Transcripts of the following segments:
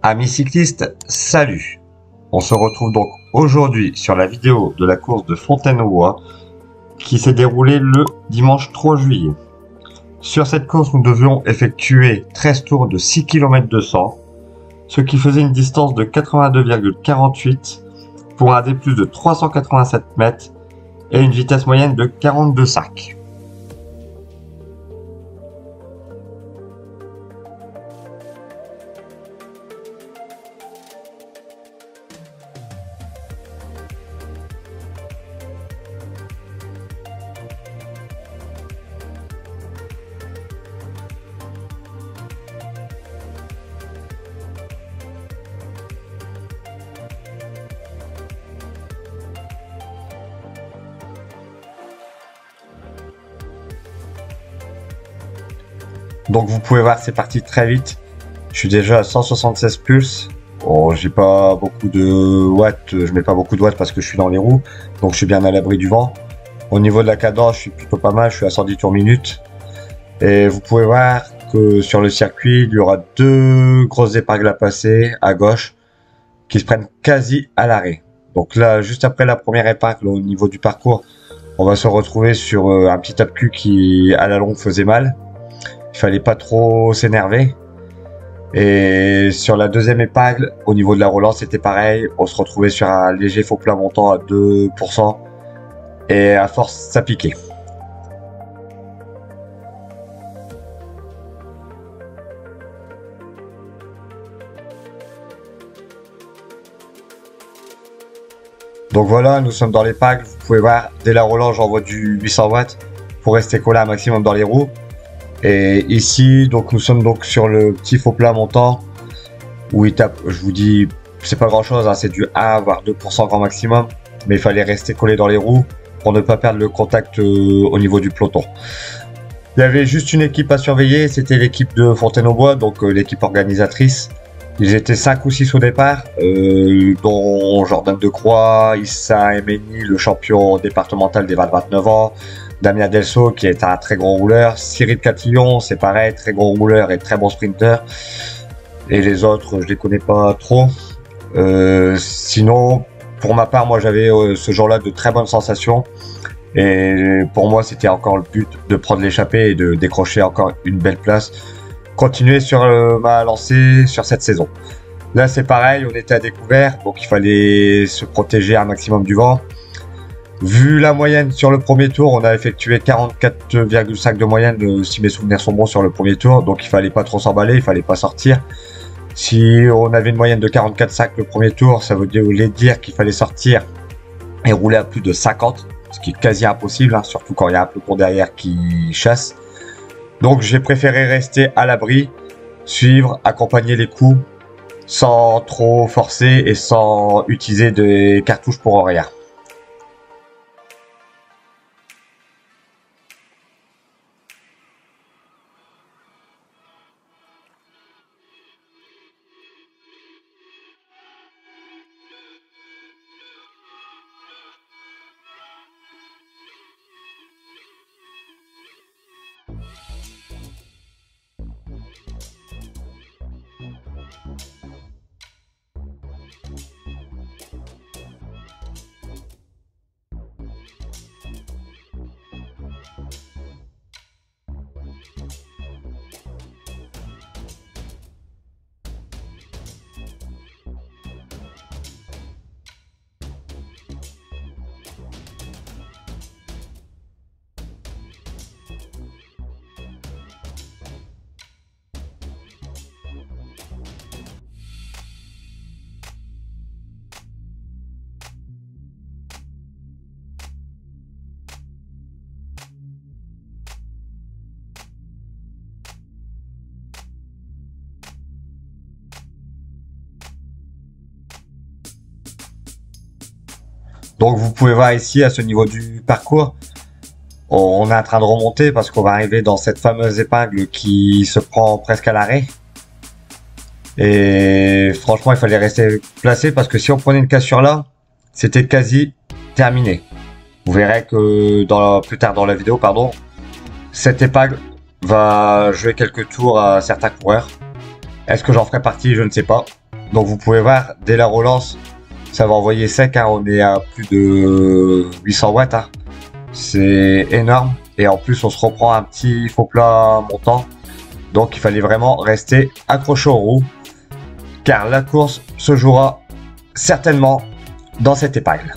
Amis cyclistes, salut! On se retrouve donc aujourd'hui sur la vidéo de la course de Fontaine-aux-Bois qui s'est déroulée le dimanche 3 juillet. Sur cette course, nous devions effectuer 13 tours de 6 km 200, ce qui faisait une distance de 82,48 pour un D+ de 387 mètres et une vitesse moyenne de 42,5. Donc vous pouvez voir, c'est parti très vite. Je suis déjà à 176 pulses. Bon, j'ai pas beaucoup de watts, je mets pas beaucoup de watts parce que je suis dans les roues, donc je suis bien à l'abri du vent. Au niveau de la cadence, je suis plutôt pas mal, je suis à 110 tours minute. Et vous pouvez voir que sur le circuit, il y aura deux grosses épingles à passer à gauche qui se prennent quasi à l'arrêt. Donc là, juste après la première épingle au niveau du parcours, on va se retrouver sur un petit tape-cul qui à la longue faisait mal. Il fallait pas trop s'énerver. Et sur la deuxième épingle, au niveau de la relance, c'était pareil. On se retrouvait sur un léger faux plat montant à 2%. Et à force, ça piquait. Donc voilà, nous sommes dans l'épingle. Vous pouvez voir, dès la relance, j'envoie du 800 watts pour rester collé un maximum dans les roues. Et ici, donc nous sommes donc sur le petit faux plat montant où il tape, je vous dis, c'est pas grand chose, hein, c'est du 1 voire 2% grand maximum, mais il fallait rester collé dans les roues pour ne pas perdre le contact au niveau du peloton. Il y avait juste une équipe à surveiller, c'était l'équipe de Fontaine-aux-Bois, donc l'équipe organisatrice. Ils étaient 5 ou 6 au départ, dont Jordan Decroix, Issa Emeni, le champion départemental des 29 ans, Damien Delso qui est un très gros rouleur, Cyril Catillon c'est pareil, très gros rouleur et très bon sprinter, et les autres je les connais pas trop. Sinon pour ma part, moi j'avais ce jour-là de très bonnes sensations, et pour moi c'était encore le but de prendre l'échappée et de décrocher encore une belle place, continuer sur ma lancée sur cette saison. Là c'est pareil, on était à découvert, donc il fallait se protéger un maximum du vent. Vu la moyenne sur le premier tour, on a effectué 44,5 de moyenne, si mes souvenirs sont bons sur le premier tour, donc il fallait pas trop s'emballer, il fallait pas sortir. Si on avait une moyenne de 44,5 le premier tour, ça voulait dire qu'il fallait sortir et rouler à plus de 50, ce qui est quasi impossible, hein, surtout quand il y a un peloton derrière qui chasse. Donc j'ai préféré rester à l'abri, suivre, accompagner les coups, sans trop forcer et sans utiliser des cartouches pour rien. Donc vous pouvez voir ici à ce niveau du parcours, on est en train de remonter parce qu'on va arriver dans cette fameuse épingle qui se prend presque à l'arrêt. Et franchement, il fallait rester placé parce que si on prenait une cassure là, c'était quasi terminé. Vous verrez que plus tard dans la vidéo, cette épingle va jouer quelques tours à certains coureurs. Est-ce que j'en ferai partie? Je ne sais pas. Donc vous pouvez voir, dès la relance, ça va envoyer sec, hein, on est à plus de 800 watts, hein. C'est énorme. Et en plus, on se reprend un petit faux plat montant. Donc il fallait vraiment rester accroché aux roues, car la course se jouera certainement dans cette épingle.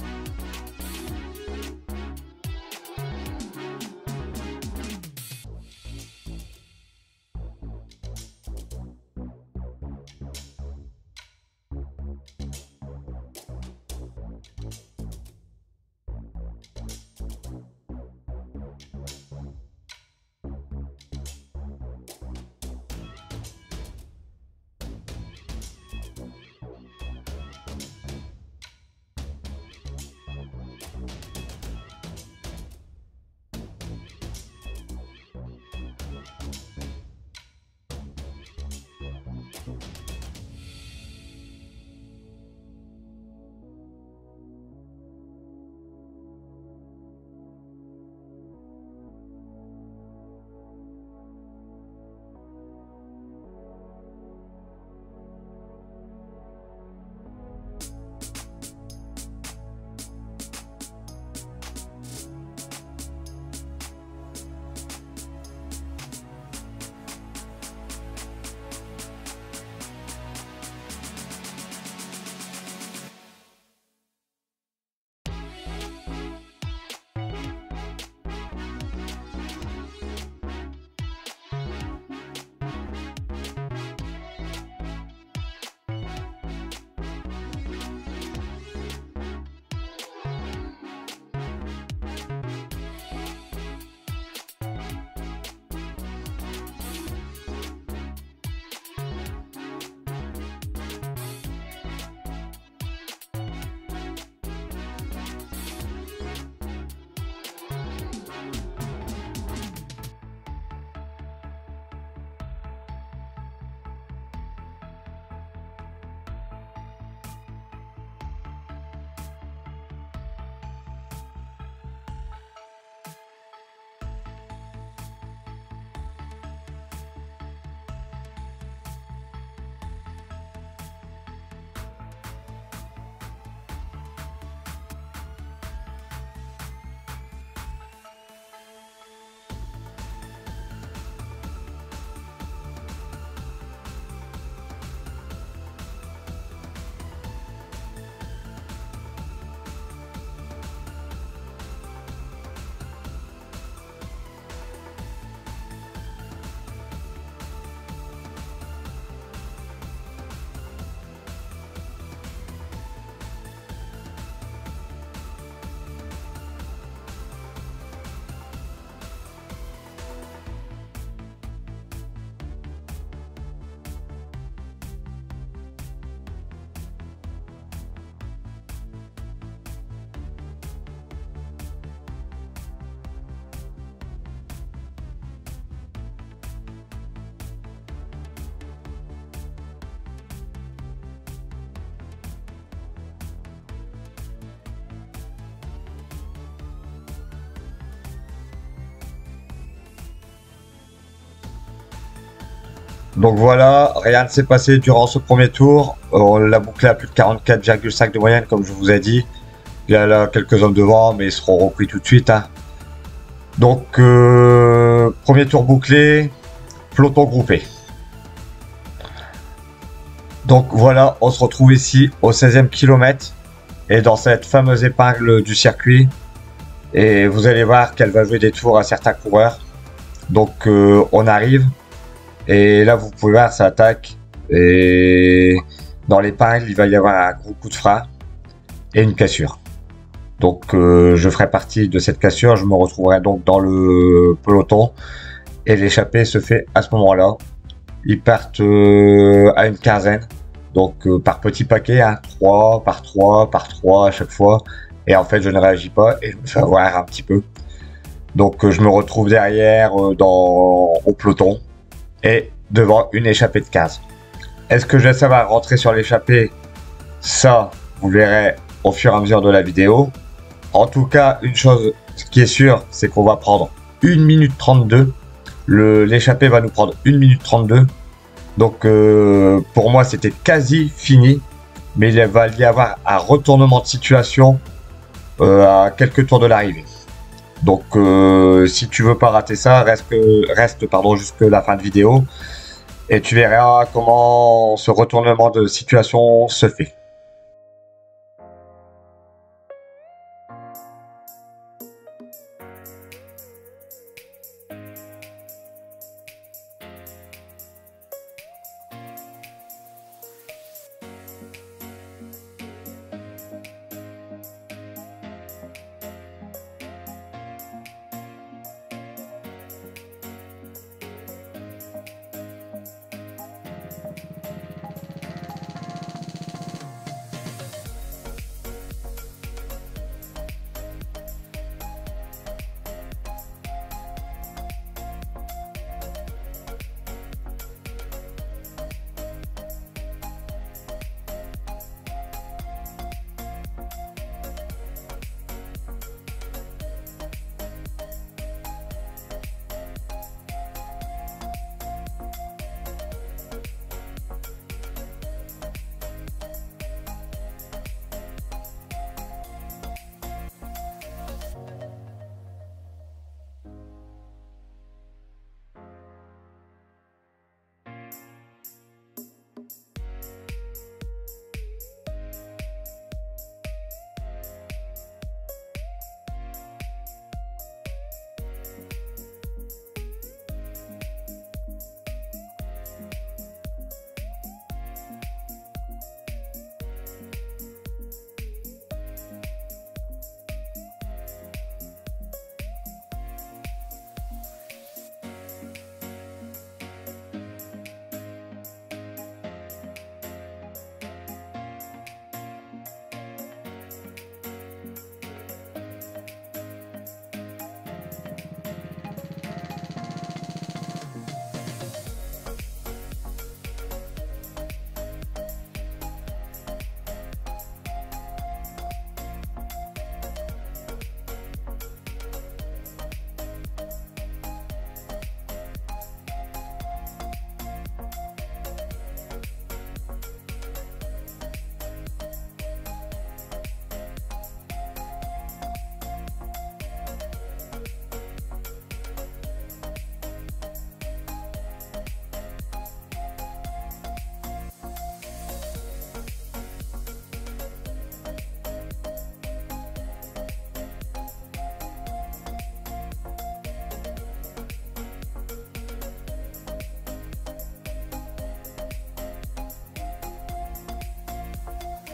Donc voilà, rien ne s'est passé durant ce premier tour. On l'a bouclé à plus de 44,5 de moyenne, comme je vous ai dit. Il y a là quelques hommes devant, mais ils seront repris tout de suite, hein. Donc, premier tour bouclé, peloton groupé. Donc voilà, on se retrouve ici au 16e kilomètre et dans cette fameuse épingle du circuit. Et vous allez voir qu'elle va jouer des tours à certains coureurs. Donc on arrive. Et là, vous pouvez voir, ça attaque. Et dans l'épingle, il va y avoir un gros coup de frein et une cassure. Donc, je ferai partie de cette cassure. Je me retrouverai donc dans le peloton. Et l'échappée se fait à ce moment-là. Ils partent à une quinzaine. Donc, par petits paquets, hein, 3 par 3 par 3 à chaque fois. Et en fait, je ne réagis pas et je me fais avoir un petit peu. Donc, je me retrouve derrière au peloton. Et devant une échappée de 15. Est-ce que je vais savoir rentrer sur l'échappée? Ça, vous verrez au fur et à mesure de la vidéo. En tout cas, une chose qui est sûre, c'est qu'on va prendre 1 minute 32. L'échappée va nous prendre 1 minute 32. Donc pour moi c'était quasi fini, mais il va y avoir un retournement de situation à quelques tours de l'arrivée. Donc si tu veux pas rater ça, reste pardon, jusque la fin de vidéo et tu verras comment ce retournement de situation se fait.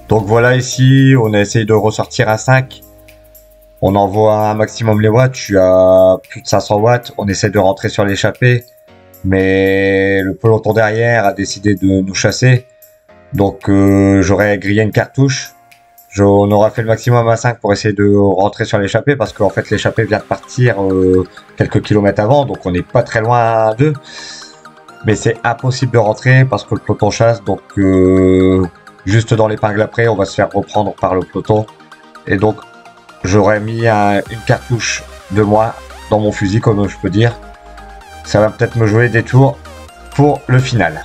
Donc voilà, ici on a essayé de ressortir à 5. On envoie un maximum les watts, je suis à plus de 500 watts, on essaie de rentrer sur l'échappée, mais le peloton derrière a décidé de nous chasser. Donc j'aurais grillé une cartouche. On aura fait le maximum à 5 pour essayer de rentrer sur l'échappée, parce qu'en fait l'échappée vient de partir quelques kilomètres avant, donc on n'est pas très loin d'eux. Mais c'est impossible de rentrer parce que le peloton chasse, donc juste dans l'épingle après, on va se faire reprendre par le peloton. Et donc j'aurais mis une cartouche de moi dans mon fusil, comme je peux dire. Ça va peut-être me jouer des tours pour le final.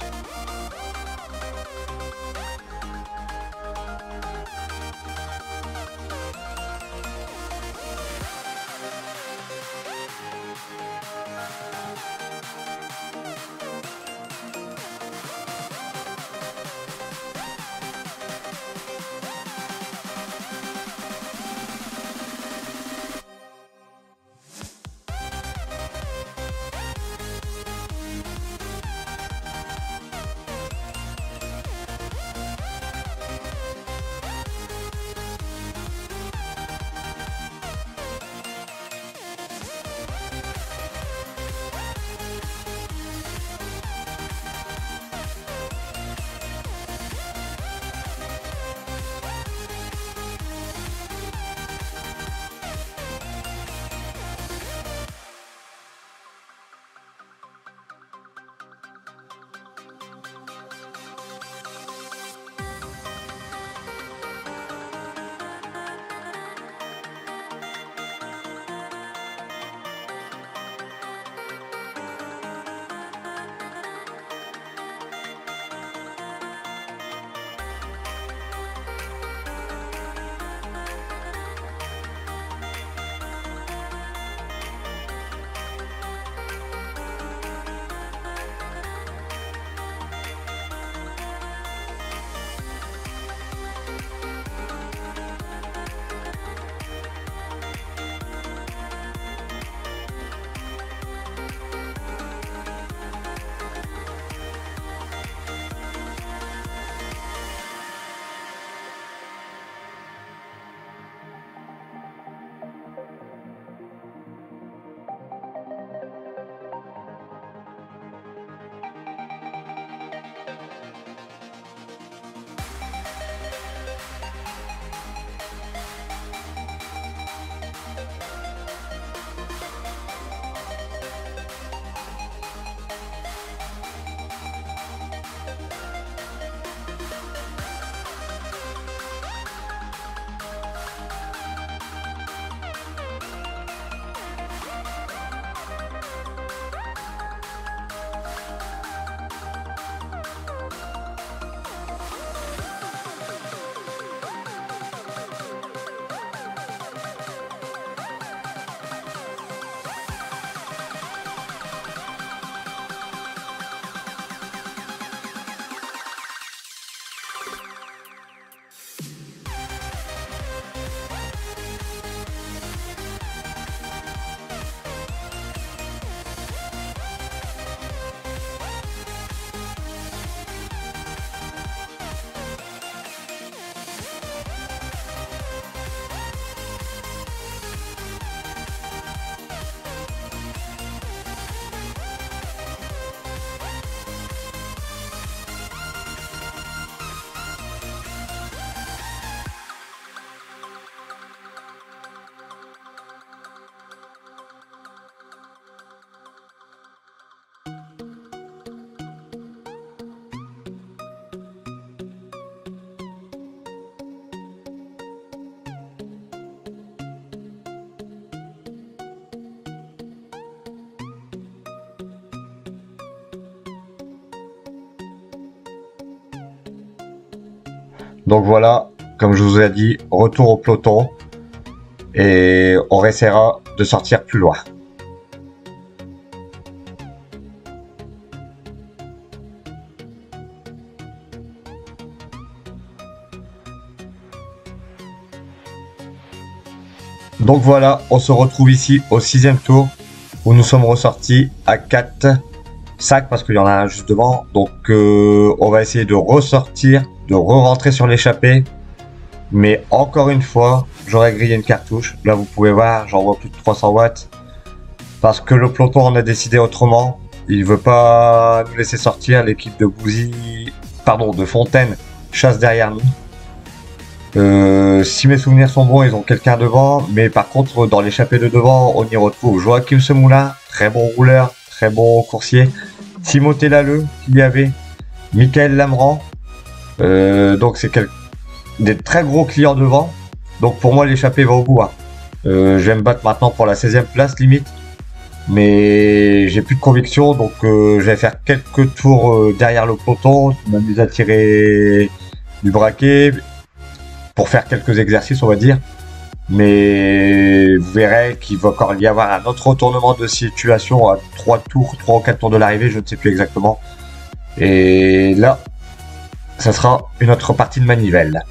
Donc voilà, comme je vous ai dit, retour au peloton et on essaiera de sortir plus loin. Donc voilà, on se retrouve ici au 6e tour où nous sommes ressortis à 4 sacs parce qu'il y en a un juste devant. Donc on va essayer de ressortir, de re-rentrer sur l'échappée. Mais encore une fois, j'aurais grillé une cartouche. Là vous pouvez voir, j'en vois plus de 300 watts. Parce que le peloton en a décidé autrement. Il veut pas nous laisser sortir. L'équipe de de Fontaine chasse derrière nous. Si mes souvenirs sont bons, ils ont quelqu'un devant, mais par contre, dans l'échappée de devant, on y retrouve Joachim Semoulin, très bon rouleur, très bon coursier, Timothée Lalleux, qu'il y avait, Michael Lamran, donc c'est des très gros clients devant, donc pour moi, l'échappée va au bout. Hein. Je vais me battre maintenant pour la 16e place, limite, mais j'ai plus de conviction, donc je vais faire quelques tours derrière le peloton, m'amuser à tirer du braquet, pour faire quelques exercices, on va dire. Mais vous verrez qu'il va encore y avoir un autre retournement de situation à 3 ou 4 tours de l'arrivée, je ne sais plus exactement. Et là, ça sera une autre partie de manivelle.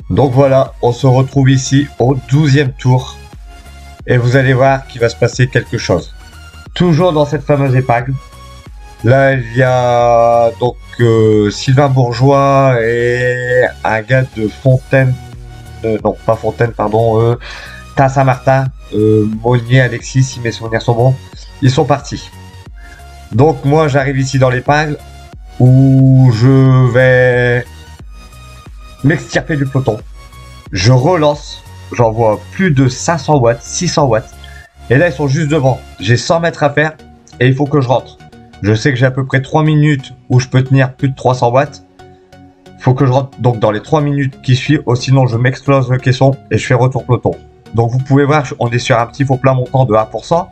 Donc voilà, on se retrouve ici au 12e tour. Et vous allez voir qu'il va se passer quelque chose. Toujours dans cette fameuse épingle. Là, il y a donc Sylvain Bourgeois et un gars de Fontaine. Non, pas Fontaine, pardon. Saint-Martin. Monnier, Alexis, si mes souvenirs sont bons. Ils sont partis. Donc moi, j'arrive ici dans l'épingle où je vais m'extirper du peloton. Je relance, j'envoie plus de 500 watts, 600 watts. Et là, ils sont juste devant. J'ai 100 mètres à faire et il faut que je rentre. Je sais que j'ai à peu près 3 minutes où je peux tenir plus de 300 watts. Il faut que je rentre donc dans les 3 minutes qui suivent, sinon je m'explose le caisson et je fais retour peloton. Donc vous pouvez voir, on est sur un petit faux plat montant de 1%.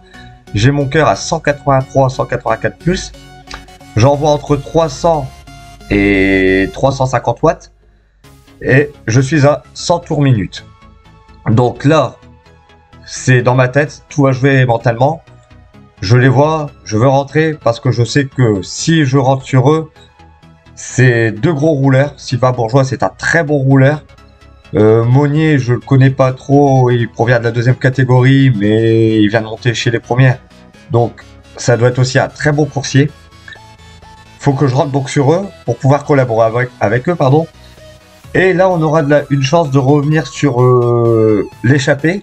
J'ai mon cœur à 183, 184 plus. J'envoie entre 300 et 350 watts. Et je suis à 100 tours minutes. Donc là, c'est dans ma tête, tout a joué mentalement. Je les vois, je veux rentrer parce que je sais que si je rentre sur eux, c'est deux gros rouleurs. Sylvain Bourgeois, c'est un très bon rouleur. Monnier, je le connais pas trop, il provient de la 2e catégorie, mais il vient de monter chez les premières. Donc, ça doit être aussi un très bon coursier. Faut que je rentre donc sur eux pour pouvoir collaborer avec eux, pardon. Et là, on aura une chance de revenir sur l'échappée,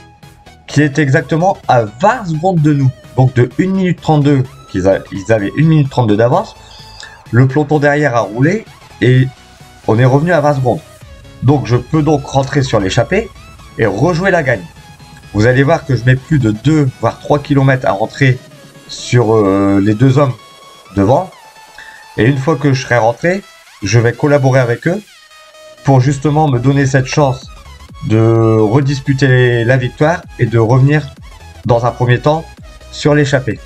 qui est exactement à 20 secondes de nous. Donc de 1 minute 32, ils avaient 1 minute 32 d'avance. Le peloton derrière a roulé et on est revenu à 20 secondes. Donc je peux donc rentrer sur l'échappée et rejouer la gagne. Vous allez voir que je mets plus de 2 voire 3 km à rentrer sur les deux hommes devant. Et une fois que je serai rentré, je vais collaborer avec eux pour justement me donner cette chance de redisputer la victoire et de revenir dans un premier temps sur l'échappée.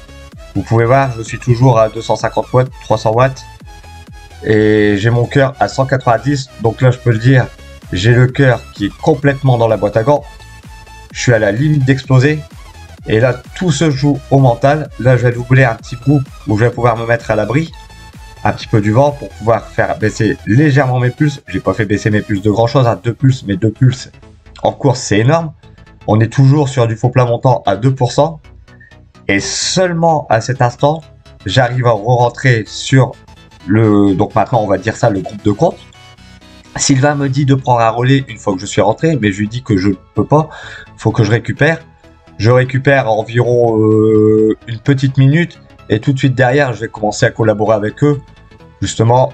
Vous pouvez voir, je suis toujours à 250 watts, 300 watts et j'ai mon cœur à 190. Donc là, je peux le dire, j'ai le cœur qui est complètement dans la boîte à gants. Je suis à la limite d'exploser. Et là, tout se joue au mental. Là, je vais doubler un petit coup où je vais pouvoir me mettre à l'abri, un petit peu du vent pour pouvoir faire baisser légèrement mes pulses. J'ai pas fait baisser mes pulses de grand chose, à 2 pulses, mais 2 pulses en course, c'est énorme. On est toujours sur du faux plat montant à 2%. Et seulement à cet instant, j'arrive à re-rentrer sur le, donc maintenant on va dire ça, le groupe de compte. Sylvain me dit de prendre un relais une fois que je suis rentré, mais je lui dis que je ne peux pas, faut que je récupère. Je récupère environ une petite minute et tout de suite derrière, je vais commencer à collaborer avec eux, justement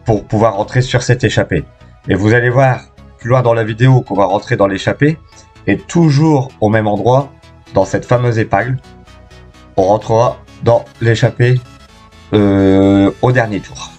pour pouvoir rentrer sur cette échappée. Et vous allez voir plus loin dans la vidéo qu'on va rentrer dans l'échappée et toujours au même endroit, dans cette fameuse épingle, on rentrera dans l'échappée au dernier tour.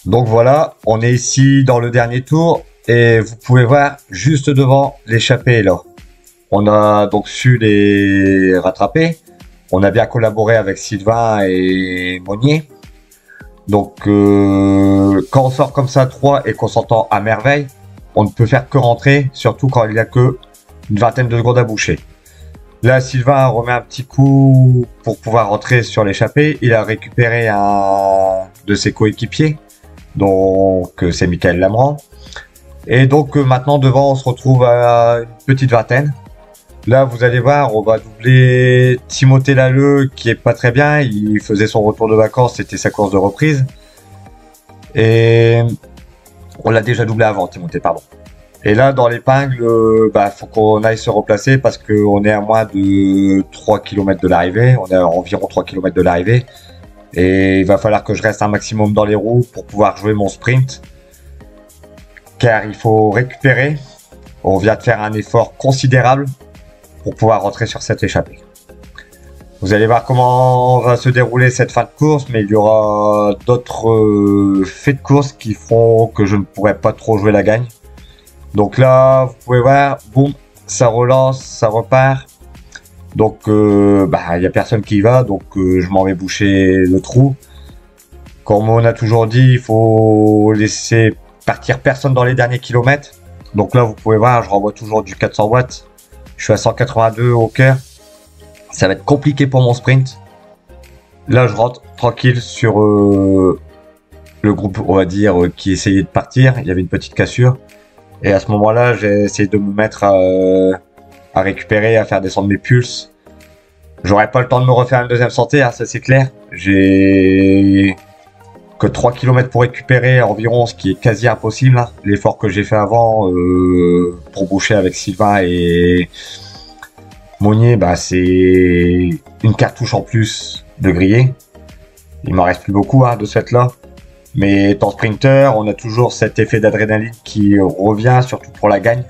Donc voilà, on est ici dans le dernier tour et vous pouvez voir juste devant l'échappée là. On a donc su les rattraper. On a bien collaboré avec Sylvain et Monnier. Donc quand on sort comme ça 3 et qu'on s'entend à merveille, on ne peut faire que rentrer, surtout quand il n'y a que une vingtaine de secondes à boucher. Là, Sylvain remet un petit coup pour pouvoir rentrer sur l'échappée. Il a récupéré un de ses coéquipiers, donc c'est Michael Lamran. Et donc maintenant devant, on se retrouve à une petite vingtaine. Là, vous allez voir, on va doubler Timothée Lalleux, qui est pas très bien. Il faisait son retour de vacances, c'était sa course de reprise. Et on l'a déjà doublé avant, Timothée, pardon. Et là, dans l'épingle, faut qu'on aille se replacer parce qu'on est à moins de 3 km de l'arrivée. On est à environ 3 km de l'arrivée. Et il va falloir que je reste un maximum dans les roues pour pouvoir jouer mon sprint. Car il faut récupérer. On vient de faire un effort considérable pour pouvoir rentrer sur cette échappée. Vous allez voir comment va se dérouler cette fin de course, mais il y aura d'autres faits de course qui feront que je ne pourrai pas trop jouer la gagne. Donc là, vous pouvez voir, boum, ça relance, ça repart. Donc, il y a personne qui y va, donc je m'en vais boucher le trou. Comme on a toujours dit, il faut laisser partir personne dans les derniers kilomètres. Donc là, vous pouvez voir, je renvoie toujours du 400 watts. Je suis à 182 au cœur. Ça va être compliqué pour mon sprint. Là, je rentre tranquille sur le groupe, on va dire, qui essayait de partir. Il y avait une petite cassure. Et à ce moment-là, j'ai essayé de me mettre à récupérer, à faire descendre mes pulses. J'aurais pas le temps de me refaire une deuxième santé, hein, ça c'est clair. J'ai que 3 km pour récupérer environ, ce qui est quasi impossible. Hein. L'effort que j'ai fait avant pour boucher avec Sylvain et Monnier, c'est une cartouche en plus de griller. Il m'en reste plus beaucoup de ce fait-là. Mais étant sprinter, on a toujours cet effet d'adrénaline qui revient, surtout pour la gagne.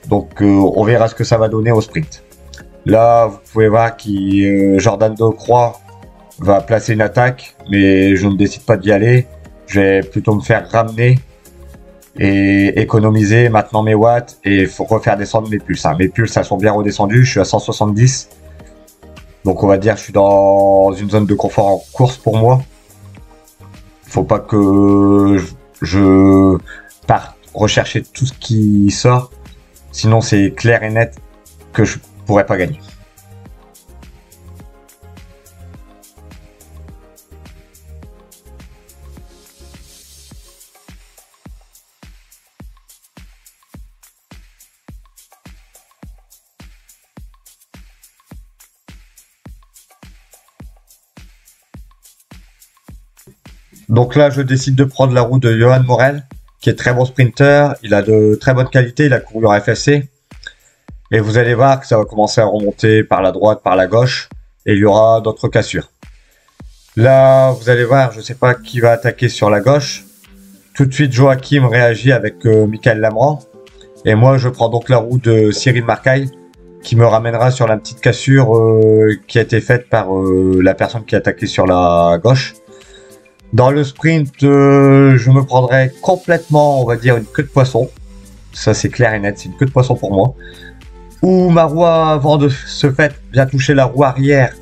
Donc on verra ce que ça va donner au sprint. Là, vous pouvez voir que Jordan Decroix va placer une attaque, mais je ne décide pas d'y aller. Je vais plutôt me faire ramener et économiser maintenant mes watts et faut refaire descendre mes pulses. Mes pulses, elles sont bien redescendues, je suis à 170. Donc on va dire que je suis dans une zone de confort en course pour moi. Faut pas que je parte rechercher tout ce qui sort. Sinon, c'est clair et net que je pourrais pas gagner. Donc là, je décide de prendre la roue de Johan Morel, qui est très bon sprinter. Il a de très bonnes qualités, il a couru en FSC. Et vous allez voir que ça va commencer à remonter par la droite, par la gauche, et il y aura d'autres cassures. Là, vous allez voir, je ne sais pas qui va attaquer sur la gauche. Tout de suite, Joachim réagit avec Michael Lamran. Et moi, je prends donc la roue de Cyril Marcaille, qui me ramènera sur la petite cassure qui a été faite par la personne qui a attaqué sur la gauche. Dans le sprint, je me prendrai complètement, on va dire, une queue de poisson. Ça, c'est clair et net, c'est une queue de poisson pour moi. Où ma roue avant de ce fait vient toucher la roue arrière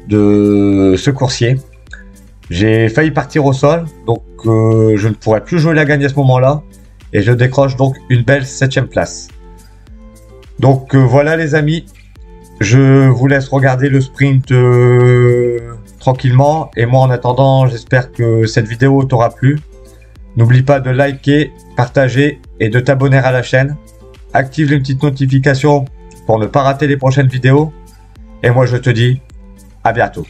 de ce coursier. J'ai failli partir au sol, donc je ne pourrais plus jouer la gagne à ce moment-là. Et je décroche donc une belle 7e place. Donc voilà les amis, je vous laisse regarder le sprint tranquillement. Et moi en attendant, j'espère que cette vidéo t'aura plu. N'oublie pas de liker, partager et de t'abonner à la chaîne. Active les petites notifications pour ne pas rater les prochaines vidéos. Et moi je te dis à bientôt.